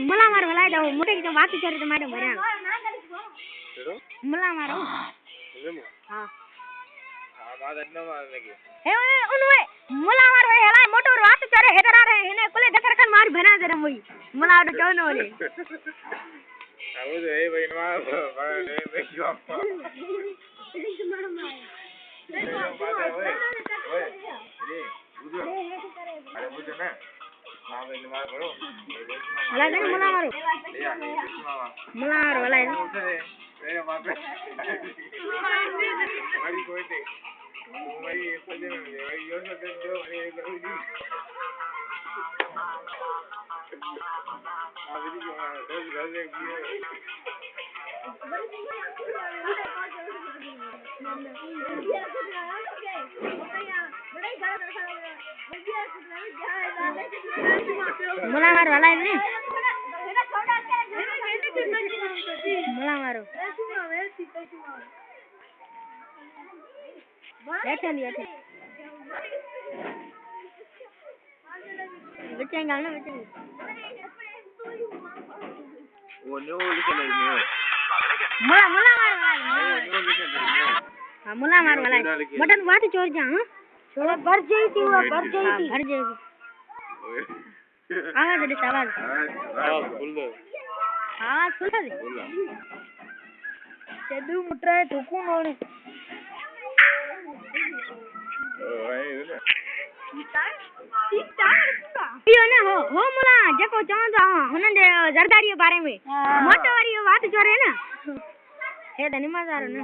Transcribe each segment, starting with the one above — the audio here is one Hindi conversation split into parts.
मला मार मला जाऊ मोठे एकदम वाकी करे तो मॅडम भरा मला मारो हां बात अन्ना मार लगी हे उनवे मला मार हेला मोटो वाकी करे हेदरा रे हेने कोले देखर कन मार बना दे रे मोई मला आडो जानो ओले हौದು ಏ ಬೈ ನಾ ಬರೇ ಬೇಕಿವಾ मुला मारो वाला है ने मुला मारो बैठे नहीं बैठे बचेंगे ना बचेंगे वो न्यू लिखे नहीं मुला मुला मारो वाला हां मुला मारो वाला बटन वाट चोर जा हां थोड़ा भर जाती हुआ भर जाती भर जाएगी आवाज दे आवाज हां बोल दे हां सुन दे बोल चेदू मुट्रा ठोकू नोने ओए यो ने हो मुला जको चवंदा हुनन जे जरदारी बारे में मोटो वारी बात चोरे ना हे धनी मजारो ने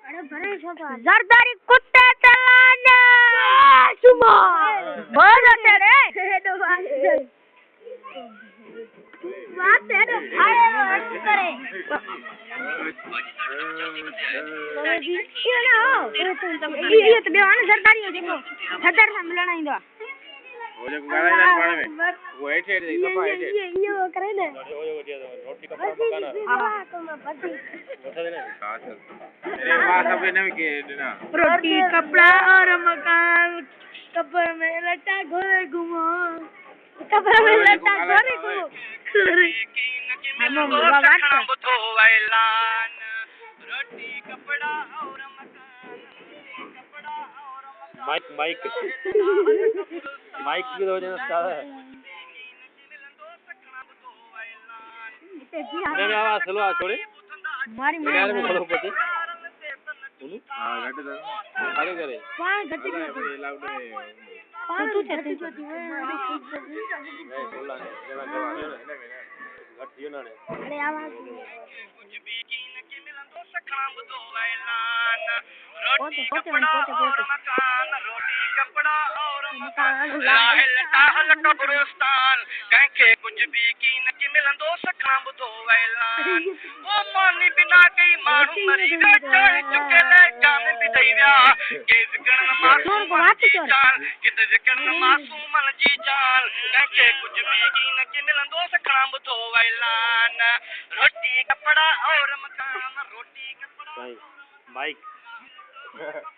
अरे भरे छोटा जरदारी कुत्ते चलाने सुमा बोल तेरे हेडो बात है आए करे ये ना हो ये तो बेवान जरदारी हो देखो हदर में मिलना इंदो वो जो गाना ना पाने में वो ऐसे दे तो पाए ये वो करे ना रोटी का मकान हां तो मैं पति बता देना हां चल अरे वाह सब ने के देना रोटी कपड़ा और मकान कब्र में लटा घोड़े घुमो कब्र में लटा घोड़े घुमो हम बाबा तो वैलान रोटी कपड़ा और मकान कपड़ा और मकान माइक माइक की वजह से है मैंने आवाज चलो आ छोड़े मारी यार में खड़ो पते बोलू हां घट दे अरे करे हां घट दे लाउड है तू चलती चलती है बोला जरा जवाब घट दियो ना अरे आवाज कुछ भी कीन के मिलन दो सखना बुदो वैलान रोटी कपड़ा और मकान रोटी कपड़ा और मकान लाहिल ताहल कब्रिस्तान कहे कुछ भी कीन के मिलन दो सखना बुदो वैलान ओ मानी बिना कई मानू मरी वे चढ़ चुके ले जान भी दैव्या के विकर्ण मासूम जी जान कित विकर्ण मासूम जी जान कहे कुछ भी कीन के मिलन दो सखना बुदो वैलान रोटी कपड़ा और मकान रोटी कपड़ा माइक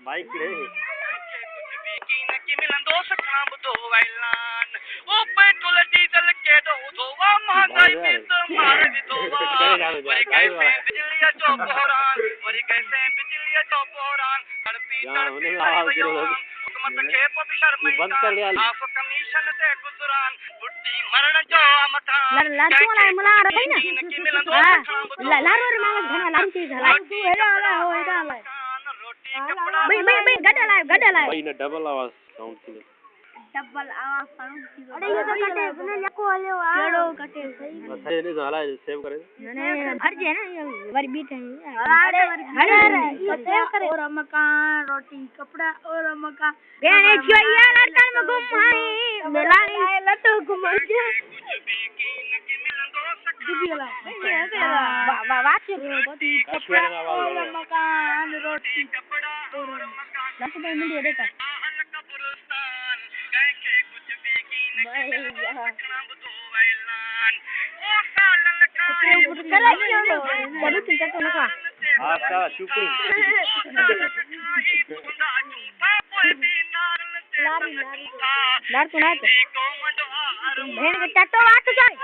माइक रे कुछ भी कीन के मिलन दो सखना बुदो वैलान ओ पेट्रोल डीजल के दो धोवा महंगाई में तो मार भी धोवा वरी कैसे बिजली जो बहरान वरी कैसे बिजली जो बहरान हर पीटर हुकूमत के पवित्र बंद कर लिया आप कमीशन से गुजरान बुड्ढी मरण जो मकान लाडू वाला मला रखई ना लाडू रे मामा घना लाडू झाला तू हेला आला हो हेला आला भाई गड्ढा लाए भाई ने डबल आवाज साउंड थी डबल आवाज साउंड थी अरे ये तो कटे बने लको वाले केड़ो कटे सही अच्छा ये नहीं साला सेव करे मैंने भर जे ना ये वाली बीट है अरे ये सेव करे और मकान रोटी कपड़ा और मकान बेने छोया लटन में घुम आई मेलानी लटो घुम के दिबिला वाच रोटी कपड़ा और मकान रोटी कपड़ा और मकान लट पे मिली देखा अच्छा शुक्र लार सुना के बहन के टट्टो वाट जाए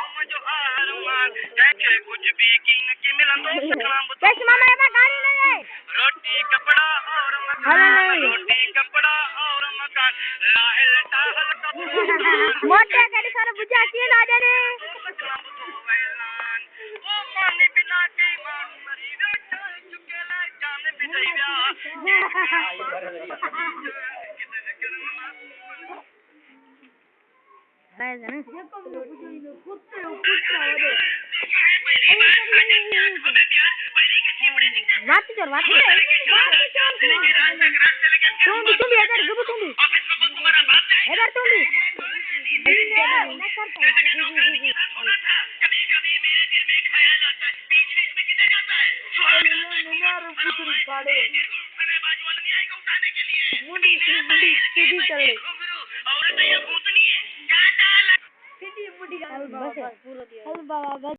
कुछ भी कीन के मिलंदो कैसे मामा ये गाड़ी ले जाए रोटी कपड़ा और मकान रोटी कपड़ा और मकान लाहल टाहल मोटे गाड़ी सारा बुझा के ला दे रे ओ पानी बिना के मां मरी रे चुकेला जान बिदैया है ना ये को कुत्ते वाट चोर तुम भी इधर गुबु तुम भी इधर तुम भी कभी-कभी मेरे दिल में ख्याल आता है बीच-बीच में किधर जाता है नुनार पुत्र पाड़े बाजू वाला नहीं आएगा उठाने के लिए मुंडी सीधी चल और तो ये भूतनी है सीधी मुंडी का बस पूरा दिया बाबा